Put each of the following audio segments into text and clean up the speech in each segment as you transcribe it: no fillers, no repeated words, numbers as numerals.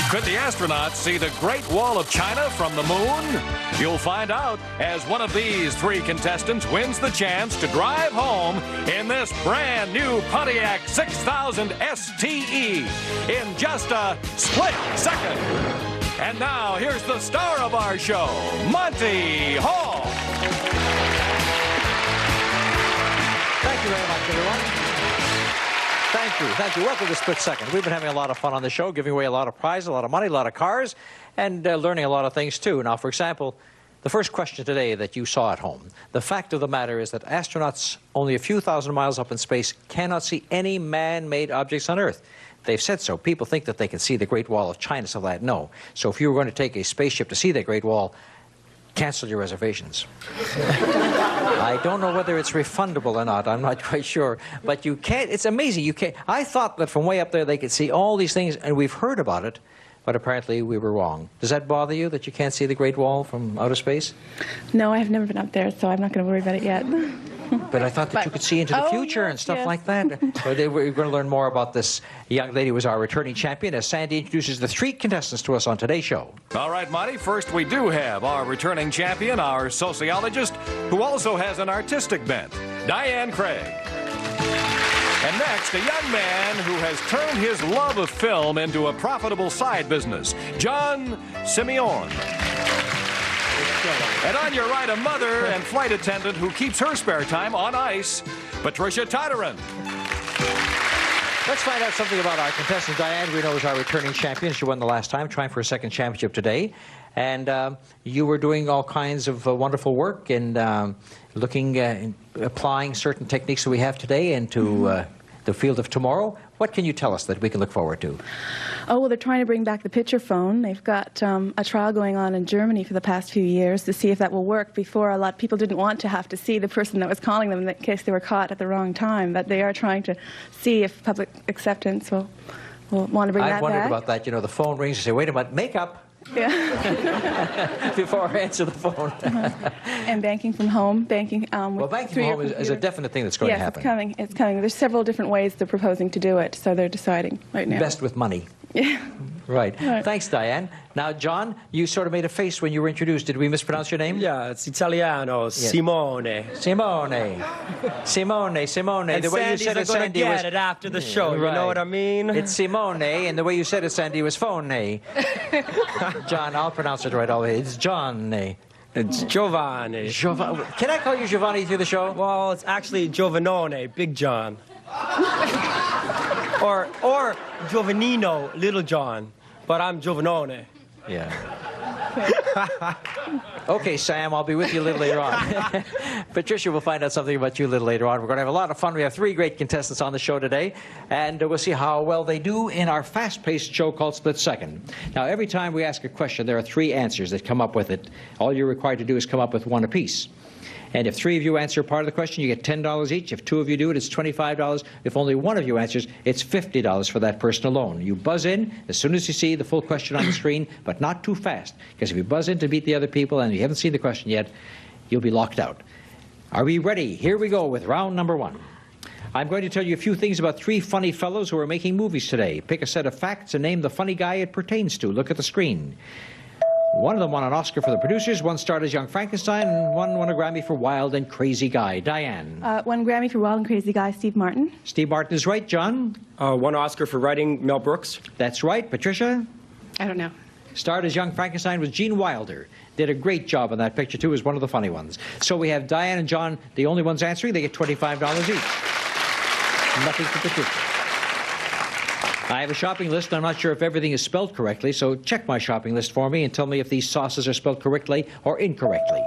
Could the astronauts see the Great Wall of China from the moon? You'll find out as one of these three contestants wins the chance to drive home in this brand new Pontiac 6000 STE in just a split second. And now, here's the star of our show, Monty Hall. Thank you very much, everyone. Thank you. Thank you. Welcome to Split Second. We've been having a lot of fun on the show, giving away a lot of prizes, a lot of money, a lot of cars, and learning a lot of things, too. Now, for example, the first question today that you saw at home. The fact of the matter is that astronauts only a few thousand miles up in space cannot see any man-made objects on Earth. They've said so. People think that they can see the Great Wall of China, so that, no. So if you were going to take a spaceship to see that Great Wall, cancel your reservations. I don't know whether it's refundable or not. I'm not quite sure. But you can't. It's amazing. You can't. I thought that from way up there they could see all these things, and we've heard about it, but apparently we were wrong. Does that bother you, that you can't see the Great Wall from outer space? No, I've never been up there, so I'm not going to worry about it yet. But I thought that you could see into the future and stuff like that. So we're going to learn more about this young lady who was our returning champion as Sandy introduces the three contestants to us on today's show. All right, Monty, first we do have our returning champion, our sociologist, who also has an artistic bent, Diane Craig. And next, a young man who has turned his love of film into a profitable side business, John Simeone. And on your right, a mother and flight attendant who keeps her spare time on ice, Patricia Toderen. Let's find out something about our contestant, Diane. We know is our returning champion. She won the last time, trying for a second championship today. And you were doing all kinds of wonderful work and looking, applying certain techniques that we have today into the field of tomorrow. What can you tell us that we can look forward to? Oh, well, they're trying to bring back the picture phone. They've got a trial going on in Germany for the past few years to see if that will work. Before, a lot of people didn't want to have to see the person that was calling them in case they were caught at the wrong time. But they are trying to see if public acceptance will want to bring that back. I wondered about that. You know, the phone rings, you say, wait a minute, makeup. Yeah. Before I answer the phone. And banking from home. Banking well, banking from home is a definite thing that's going to happen. Yes, it's coming. There's several different ways they're proposing to do it, so they're deciding right now. Best with money. Yeah. Right. Thanks, Diane. Now, John, you sort of made a face when you were introduced. Did we mispronounce your name? Yeah, it's Italiano. Yes. Simone. Simone. Simone. And the way you said it, Sandy, was... get it after the show, right. You know what I mean? It's Simone, and the way you said it, Sandy, was phone. John, I'll pronounce it right all the way. It's John. It's Giovanni. Can I call you Giovanni through the show? Well, it's actually Giovanone, Big John. or Giovanino, Little John. But I'm Giovanone. Yeah. Okay, Sam, I'll be with you a little later on. Patricia, we'll find out something about you a little later on. We're going to have a lot of fun. We have three great contestants on the show today, and we'll see how well they do in our fast-paced show called Split Second. Now, every time we ask a question, there are three answers that come up with it. All you're required to do is come up with one apiece. And if three of you answer part of the question, you get $10 each. If two of you do it, it's $25. If only one of you answers, it's $50 for that person alone. You buzz in as soon as you see the full question on the screen, but not too fast. Because if you buzz in to beat the other people and you haven't seen the question yet, you'll be locked out. Are we ready? Here we go with round number one. I'm going to tell you a few things about three funny fellows who are making movies today. Pick a set of facts and name the funny guy it pertains to. Look at the screen. One of them won an Oscar for the producers, one starred as Young Frankenstein, and one won a Grammy for Wild and Crazy Guy. Diane. One Grammy for Wild and Crazy Guy, Steve Martin. Steve Martin is right. John? One Oscar for writing, Mel Brooks. That's right. Patricia? I don't know. Starred as Young Frankenstein was Gene Wilder. Did a great job on that picture, too, as one of the funny ones. So we have Diane and John, the only ones answering. They get $25 each. Nothing for Patricia. I have a shopping list. I'm not sure if everything is spelled correctly, so check my shopping list for me and tell me if these sauces are spelled correctly or incorrectly.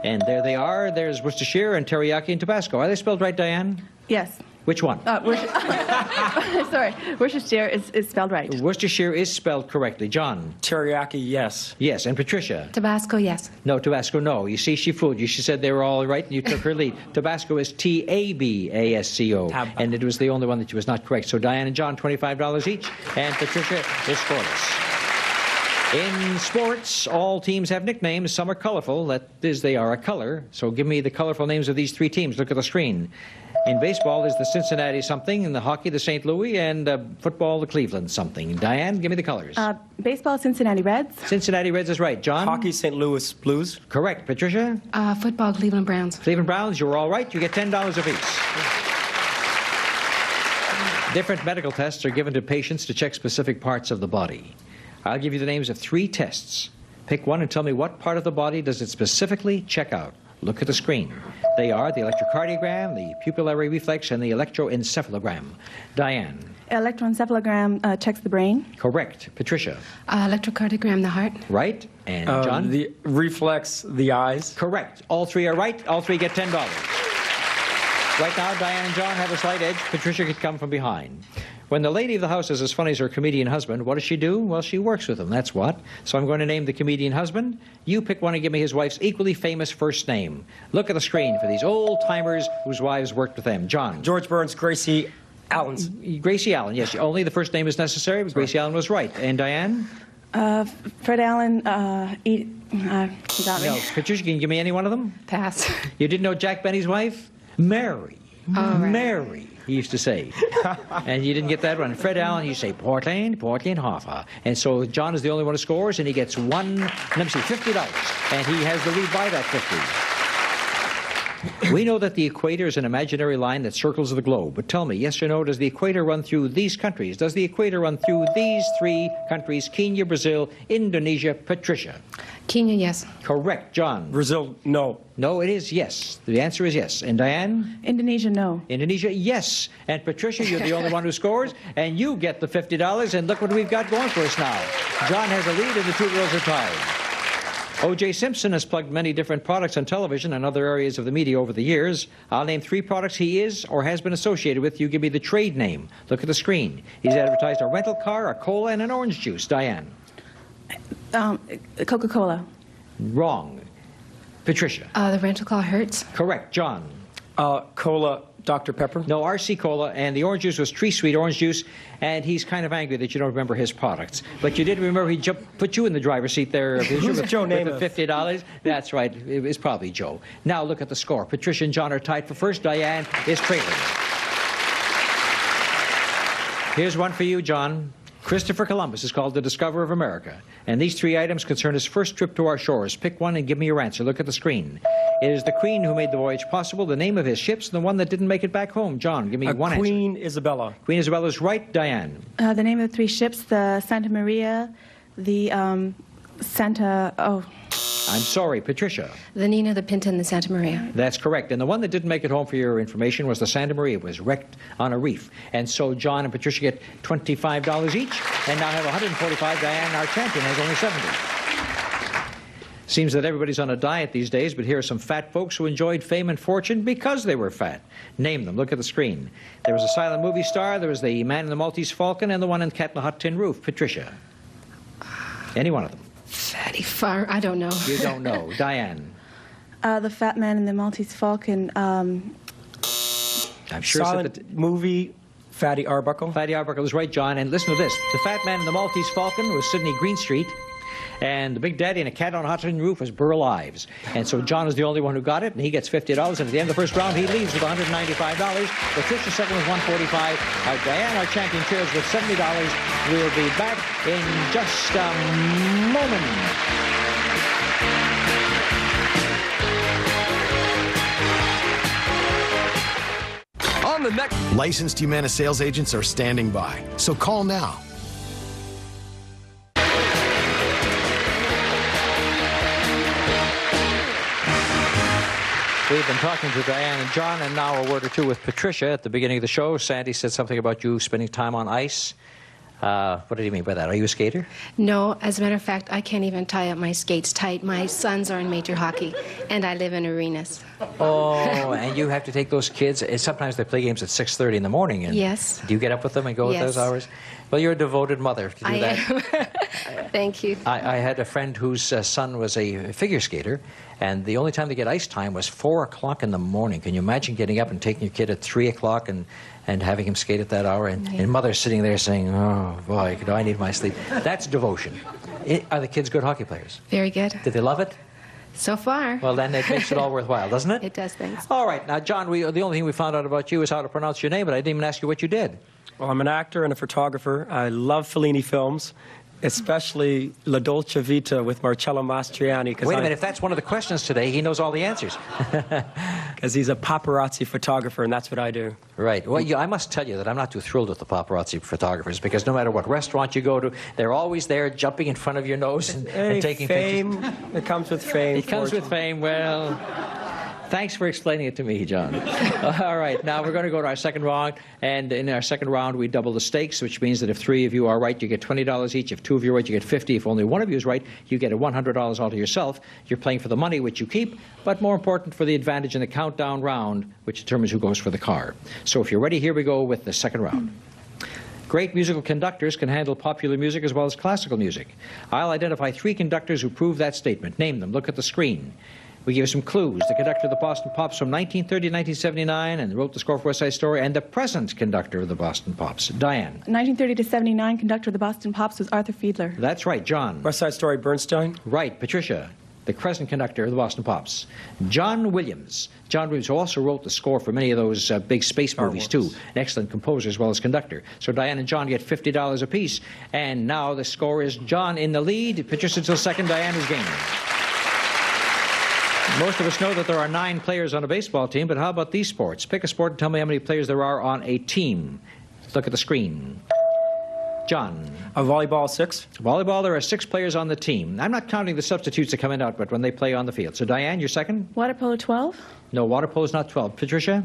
And there they are. There's Worcestershire and teriyaki and Tabasco. Are they spelled right, Diane? Yes. Which one? Sorry, Worcestershire is spelled right. Worcestershire is spelled correctly. John? Teriyaki, yes. Yes. And Patricia? Tabasco, yes. No, Tabasco, no. You see, she fooled you. She said they were all right, and you took her lead. Tabasco is T-A-B-A-S-C-O. And it was the only one that was not correct. So Diane and John, $25 each, and Patricia is scoreless. In sports, all teams have nicknames. Some are colorful. That is, they are a color. So give me the colorful names of these three teams. Look at the screen. In baseball, there's the Cincinnati something. In the hockey, the St. Louis. And football, the Cleveland something. Diane, give me the colors. Baseball, Cincinnati Reds. Cincinnati Reds is right. John? Hockey, St. Louis Blues. Correct. Patricia? Football, Cleveland Browns. Cleveland Browns, you're all right. You get $10 apiece. Different medical tests are given to patients to check specific parts of the body. I'll give you the names of 3 tests. Pick one and tell me what part of the body does it specifically check out. Look at the screen. They are the electrocardiogram, the pupillary reflex, and the electroencephalogram. Diane. Electroencephalogram checks the brain. Correct. Patricia. Electrocardiogram, the heart. Right. And John? The reflex, the eyes. Correct. All 3 are right. All 3 get $10. Right now, Diane and John have a slight edge. Patricia could come from behind. When the lady of the house is as funny as her comedian husband, what does she do? Well, she works with him, that's what. So I'm going to name the comedian husband. You pick one and give me his wife's equally famous first name. Look at the screen for these old-timers whose wives worked with them. John. George Burns, Gracie Allen. Gracie Allen, yes. Only the first name is necessary, but Gracie Allen was right. And Diane? Fred Allen, you got me. No. Patricia, can you give me any one of them? Pass. You didn't know Jack Benny's wife? Mary. Oh, right. Mary, he used to say. And you didn't get that one. Fred Allen, you say Portland, Hoffa. And so John is the only one who scores, and he gets $50. And he has the lead by that 50. We know that the equator is an imaginary line that circles the globe. But tell me, yes or no, does the equator run through these countries? Does the equator run through these 3 countries? Kenya, Brazil, Indonesia, Patricia. Kenya, yes. Correct. John. Brazil, no. No, it is yes. The answer is yes. And Diane? Indonesia, no. Indonesia, yes. And Patricia, you're the only one who scores, and you get the $50, and look what we've got going for us now. John has a lead, and the 2 girls are tied. O.J. Simpson has plugged many different products on television and other areas of the media over the years. I'll name 3 products he is or has been associated with. You give me the trade name. Look at the screen. He's advertised a rental car, a cola, and an orange juice. Diane? Coca-Cola. Wrong. Patricia? The rental car Hertz. Correct. John? Cola, Dr. Pepper. No, RC Cola, and the orange juice was Tree Sweet orange juice, and he's kind of angry that you don't remember his products. But you did remember he put you in the driver's seat there. Who's Joe Namath? With the $50. That's right. It was probably Joe. Now look at the score. Patricia and John are tied for first. Diane is trailing. Here's one for you, John. Christopher Columbus is called the discoverer of America. And these 3 items concern his first trip to our shores. Pick one and give me your answer. Look at the screen. It is the Queen who made the voyage possible, the name of his ships, and the one that didn't make it back home. John, give me one answer. Queen Isabella. Queen Isabella is right. Diane? The name of the 3 ships, the Santa Maria, the Santa... Oh. I'm sorry, Patricia. The Nina, the Pinta, and the Santa Maria. That's correct. And the one that didn't make it home for your information was the Santa Maria. It was wrecked on a reef. And so John and Patricia get $25 each and now have $145. Diane, our champion, has only $70. Seems that everybody's on a diet these days, but here are some fat folks who enjoyed fame and fortune because they were fat. Name them. Look at the screen. There was a silent movie star, there was the man in the Maltese Falcon, and the one in Cat in the Hot Tin Roof. Patricia. Any one of them. Fatty Far, I don't know. You don't know. Diane. The fat man in the Maltese Falcon. I'm sure Silent movie, Fatty Arbuckle. Fatty Arbuckle is right, John. And listen to this. The fat man in the Maltese Falcon was Sidney Greenstreet. And the big daddy in a Cat on a Hot Tin Roof was Burl Ives. And so John is the only one who got it, and he gets $50. And at the end of the first round, he leads with $195. Patricia second with $145. Diane, our champion, cheers with $70. We'll be back in just a moment. On the next... Licensed Humana sales agents are standing by, so call now. We've been talking to Diane and John, and now a word or two with Patricia. At the beginning of the show, Sandy said something about you spending time on ice. What did he mean by that? Are you a skater? No, as a matter of fact, I can't even tie up my skates tight. My sons are in major hockey, and I live in arenas. Oh, and you have to take those kids. Sometimes they play games at 6:30 in the morning. And yes. Do you get up with them and go with those hours? Well, you're a devoted mother to do that. I am. Thank you. I had a friend whose son was a figure skater, and the only time they get ice time was 4 o'clock in the morning. Can you imagine getting up and taking your kid at 3 o'clock and having him skate at that hour? And mother sitting there saying, oh, boy, I need my sleep. That's devotion. Are the kids good hockey players? Very good. Did they love it? So far. Well, then it makes it all worthwhile, doesn't it? It does, thanks. All right. Now, John, the only thing we found out about you is how to pronounce your name, but I didn't even ask you what you did. Well, I'm an actor and a photographer. I love Fellini films, especially La Dolce Vita with Marcello Mastroianni. Wait a minute. If that's one of the questions today, he knows all the answers. Because he's a paparazzi photographer, and that's what I do. Right. Well, I must tell you that I'm not too thrilled with the paparazzi photographers, because no matter what restaurant you go to, they're always there jumping in front of your nose and taking fame, pictures. It comes with fame. It comes with fame. Well, thanks for explaining it to me, John. All right. Now we're going to go to our second round, and in our second round we double the stakes, which means that if 3 of you are right, you get $20 each. If 2 of you are right, you get $50. If only 1 of you is right, you get a $100 all to yourself. You're playing for the money, which you keep, but more important, for the advantage in the countdown round, which determines who goes for the car. So if you're ready, here we go with the second round. Great musical conductors can handle popular music as well as classical music. I'll identify 3 conductors who prove that statement. Name them. Look at the screen. We give you some clues. The conductor of the Boston Pops from 1930 to 1979 and wrote the score for West Side Story, and the present conductor of the Boston Pops. Diane. 1930 to 79, conductor of the Boston Pops was Arthur Fiedler. That's right. John. West Side Story, Bernstein. Right. Patricia. The present conductor of the Boston Pops. John Williams. John Williams, who also wrote the score for many of those big space movies, too. An excellent composer as well as conductor. So Diane and John get $50 apiece. And now the score is John in the lead. Patricia still second. Diane is gaining. Most of us know that there are 9 players on a baseball team, but how about these sports? Pick a sport and tell me how many players there are on a team. Look at the screen. John. Volleyball, 6. Volleyball, there are 6 players on the team. I'm not counting the substitutes that come in and out, but when they play on the field. So Diane, you're second? Water polo, 12. No, water polo is not 12. Patricia?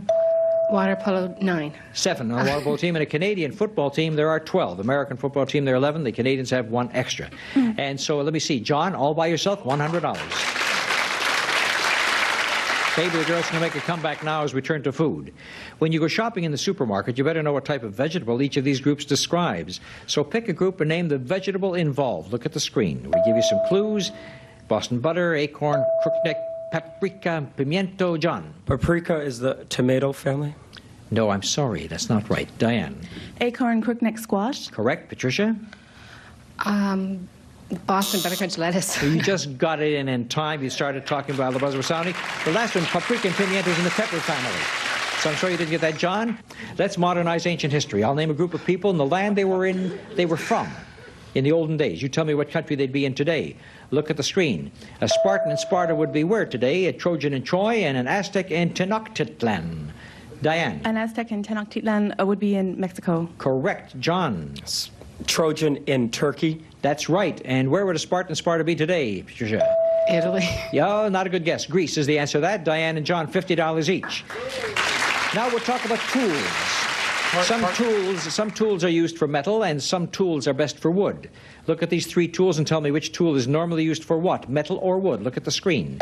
Water polo, 9. 7 on a water polo team. And a Canadian football team, there are 12. American football team, there are 11. The Canadians have 1 extra. And so let me see. John, all by yourself, $100. Maybe the girls can make a comeback now as we turn to food. When you go shopping in the supermarket, you better know what type of vegetable each of these groups describes. So pick a group and name the vegetable involved. Look at the screen. We give you some clues. Boston butter, acorn, crookneck, paprika, pimiento. John. Paprika is the tomato family. No, I'm sorry. That's not right. Diane. Acorn, crookneck, squash. Correct. Patricia? Boston buttercrunch lettuce. You just got it in time. You started talking about the buzzer was sounding. The last one, paprika and pimiento, is in the pepper family. So I'm sorry you didn't get that, John. Let's modernize ancient history. I'll name a group of people in the land they were from in the olden days. You tell me what country they'd be in today. Look at the screen. A Spartan in Sparta would be where today? A Trojan in Troy, and an Aztec in Tenochtitlan. Diane. An Aztec in Tenochtitlan would be in Mexico. Correct. John. Trojan in Turkey. That's right. And where would a Spartan in Sparta be today, Patricia? Italy. Yeah, not a good guess. Greece is the answer to that. Diane and John, $50 each. Now we'll talk about tools. Some tools are used for metal, and some tools are best for wood. Look at these 3 tools and tell me which tool is normally used for what, metal or wood. Look at the screen.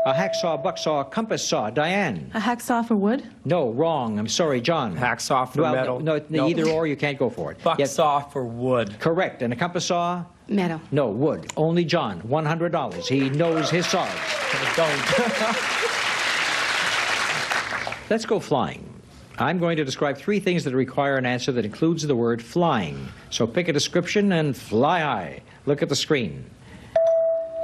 A hacksaw, bucksaw, compass saw. Diane. A hacksaw for wood? No, wrong. I'm sorry, John. Hacksaw for metal. No, either or, you can't go for it. Bucksaw for wood. Correct. And a compass saw? Metal. No, wood. Only John, $100. He knows his saws. Don't. Let's go flying. I'm going to describe 3 things that require an answer that includes the word flying. So pick a description and fly high. Look at the screen.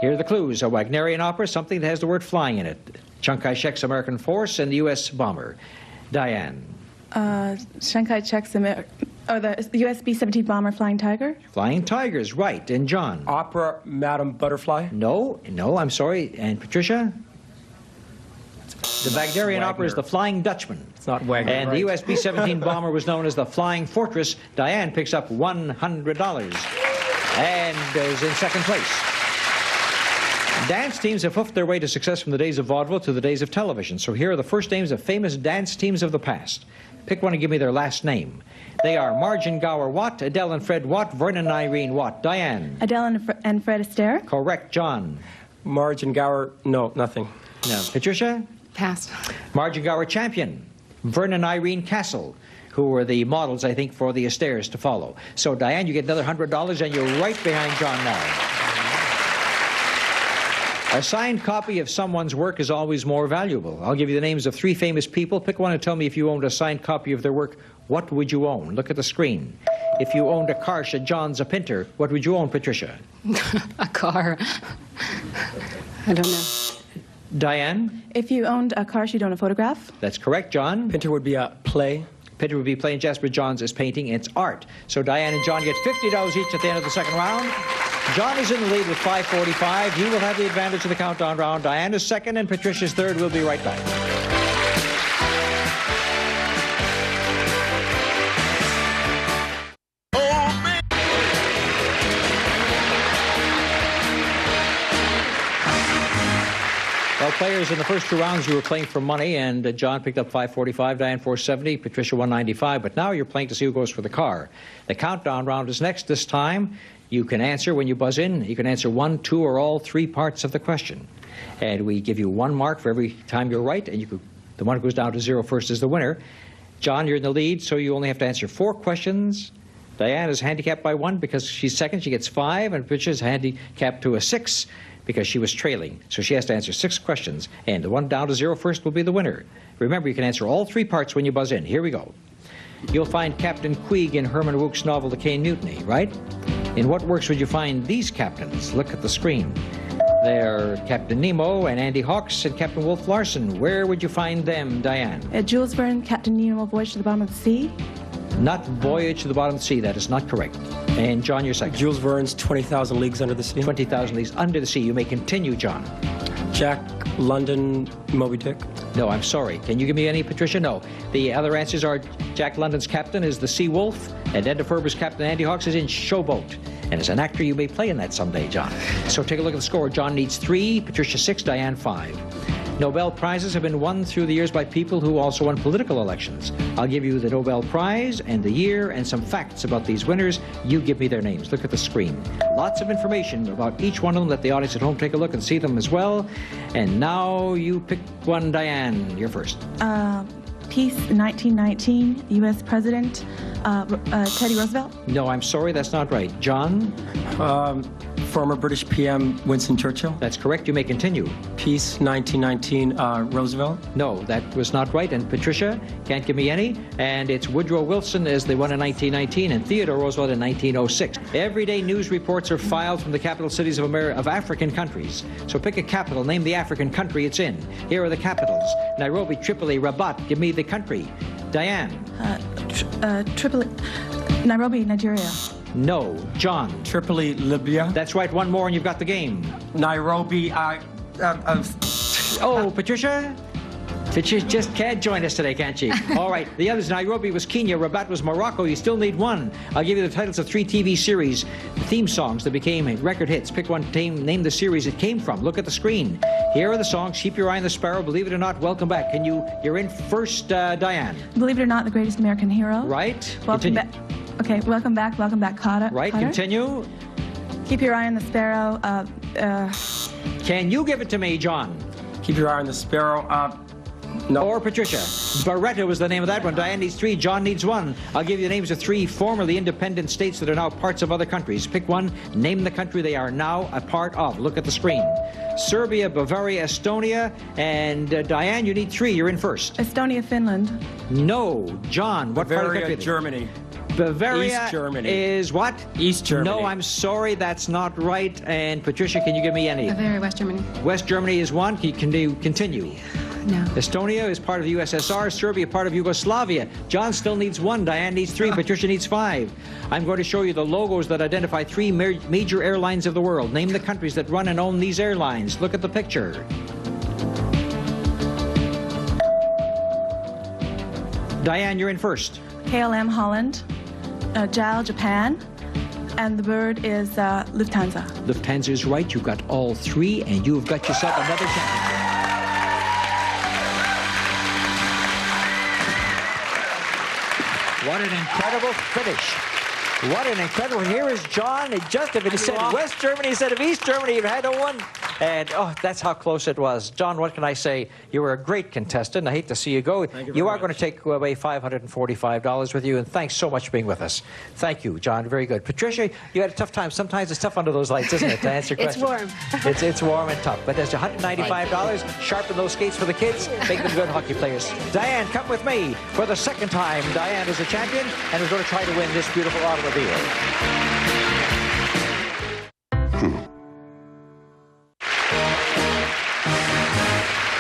Here are the clues. A Wagnerian opera, something that has the word flying in it. Chiang Kai-shek's American force and the U.S. bomber. Diane. Chiang Kai-shek's the U.S. B-17 bomber Flying Tiger? Flying Tigers, right. And John. Opera, Madame Butterfly. No, I'm sorry. And Patricia? The Wagnerian opera is the Flying Dutchman. It's not Wagner. And the U.S. B-17 bomber was known as the Flying Fortress. Diane picks up $100 and is in second place. Dance teams have hoofed their way to success from the days of vaudeville to the days of television. So here are the first names of famous dance teams of the past. Pick one and give me their last name. They are Marge and Gower Watt, Adele and Fred Watt, Vernon and Irene Watt. Diane. Adele and Fred Astaire? Correct. John. Marge and Gower, no, nothing. No. Patricia? Pass. Marge and Gower Champion. Vernon and Irene Castle, who were the models, I think, for the Astaires to follow. So, Diane, you get another $100, and you're right behind John now. A signed copy of someone's work is always more valuable. I'll give you the names of 3 famous people. Pick one and tell me if you owned a signed copy of their work, what would you own? Look at the screen. If you owned a Karsha, John's a Pinter, what would you own, Patricia? A car. I don't know. Diane? If you owned a car, you'd own a photograph. That's correct. John? Pinter would be a play. Pinter would be playing. Jasper Johns is painting. It's art. So Diane and John get $50 each at the end of the second round. John is in the lead with 5:45. He will have the advantage of the countdown round. Diane is second, and Patricia's third. We'll be right back. Well, players, in the first two rounds, you were playing for money, and John picked up $545, Diane $470, Patricia $195. But now you're playing to see who goes for the car. The countdown round is next. This time, you can answer when you buzz in. You can answer 1, 2, or all 3 parts of the question. And we give you 1 mark for every time you're right, and the one who goes down to 0 first is the winner. John, you're in the lead, so you only have to answer 4 questions. Diane is handicapped by 1 because she's second. She gets 5, and Patricia's handicapped to a 6. Because she was trailing. So she has to answer 6 questions, and the one down to 0 first will be the winner. Remember, you can answer all 3 parts when you buzz in. Here we go. You'll find Captain Queeg in Herman Wouk's novel The Caine Mutiny, right? In what works would you find these captains? Look at the screen. They're Captain Nemo and Andy Hawks and Captain Wolf Larson. Where would you find them, Diane? Jules Verne, Captain Nemo, Voyage to the Bottom of the Sea. Not Voyage to the Bottom of the Sea. That is not correct. And John, you're second. Jules Verne's 20,000 Leagues Under the Sea. 20,000 Leagues Under the Sea. You may continue, John. Jack London, Moby Dick. No, I'm sorry. Can you give me any, Patricia? No. The other answers are Jack London's captain is the Sea Wolf, and Edna Ferber's captain Andy Hawks is in Showboat. And as an actor, you may play in that someday, John. So take a look at the score. John needs 3, Patricia 6, Diane 5. Nobel Prizes have been won through the years by people who also won political elections. I'll give you the Nobel Prize and the year and some facts about these winners. You give me their names. Look at the screen. Lots of information about each one of them. Let the audience at home take a look and see them as well. And now you pick one, Diane. You're first. Peace, 1919, U.S. President, Teddy Roosevelt. No, I'm sorry, that's not right. John? Former British PM Winston Churchill. That's correct. You may continue. Peace, 1919, Roosevelt. No, that was not right. And Patricia, can't give me any. And it's Woodrow Wilson as they won in 1919 and Theodore Roosevelt in 1906. Everyday news reports are filed from the capital cities of African countries. So pick a capital, name the African country it's in. Here are the capitals. Nairobi, Tripoli, Rabat. Give me the country. Diane. Tripoli, Nairobi, Nigeria. No. John. Tripoli, Libya. That's right. One more and you've got the game. Nairobi, Oh, Patricia? Patricia just can't join us today, can't she? All right. The others, Nairobi was Kenya, Rabat was Morocco. You still need 1. I'll give you the titles of 3 TV series, the theme songs that became record hits. Pick one, name the series it came from. Look at the screen. Here are the songs. Keep Your Eye on the Sparrow, Believe It or Not, Welcome Back. You're in first, Diane. Believe It or Not, The Greatest American Hero. Right. Welcome back. Okay, welcome back, Kotter. Right, Kotter. continue. Keep Your Eye on the Sparrow. Can you give it to me, John? Keep Your Eye on the Sparrow. No. Or Patricia. Barretta was the name of that one. Diane needs 3. John needs 1. I'll give you the names of 3 formerly independent states that are now parts of other countries. Pick one. Name the country they are now a part of. Look at the screen. Serbia, Bavaria, Estonia, and Diane, you need 3. You're in first. Estonia, Finland. No. John, what part of the Bavaria, country? Germany. Bavaria East Germany. is what? East Germany. No, I'm sorry, that's not right. And Patricia, can you give me any? Bavaria, West Germany. West Germany is 1. Can you continue? No. Estonia is part of the USSR. Serbia, part of Yugoslavia. John still needs 1. Diane needs 3. Patricia needs 5. I'm going to show you the logos that identify 3 major airlines of the world. Name the countries that run and own these airlines. Look at the picture. Diane, you're in first. KLM, Holland. JAL, Japan. And the bird is Lufthansa. Lufthansa is right. You've got all 3, and you've got yourself another championship. What an incredible finish. What an incredible. Here is John. Just if it said West Germany instead of East Germany, you've had one. And, oh, that's how close it was. John, what can I say? You were a great contestant. I hate to see you go. You are going to take away $545 with you, and thanks so much for being with us. Thank you, John. Very good. Patricia, you had a tough time. Sometimes it's tough under those lights, isn't it, to answer questions? It's warm. It's warm and tough. But there's $195. Sharpen those skates for the kids. Make them good hockey players. Diane, come with me. For the second time, Diane is a champion and is going to try to win this beautiful automobile.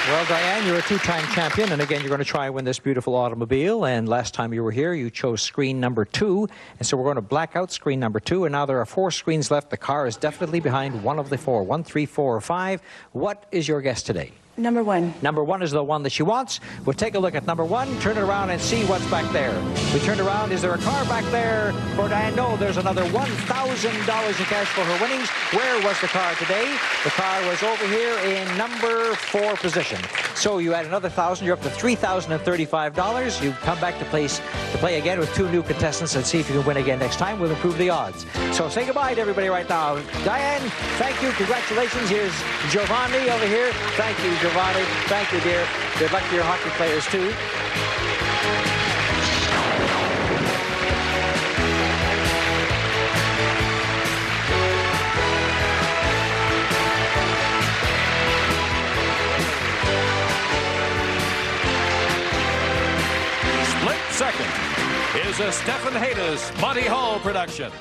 Well, Diane, you're a two-time champion, and again, you're going to try and win this beautiful automobile. And last time you were here, you chose screen number 2, and so we're going to black out screen number 2. And now there are 4 screens left. The car is definitely behind one of the 4. 1, 3, 4, or 5. What is your guess today? Number 1. Number 1 is the one that she wants. We'll take a look at number 1, turn it around and see what's back there. We turn around. Is there a car back there for Diane? No, there's another $1,000 in cash for her winnings. Where was the car today? The car was over here in number 4 position. So you add another $1,000. You're up to $3,035. You come back to play again with 2 new contestants and see if you can win again next time. We'll improve the odds. So say goodbye to everybody right now. Diane, thank you. Congratulations. Here's Giovanni over here. Thank you, Giovanni. Thank you, dear. Good luck to your hockey players, too. Split Second is a Stephen Haydas Monty Hall production.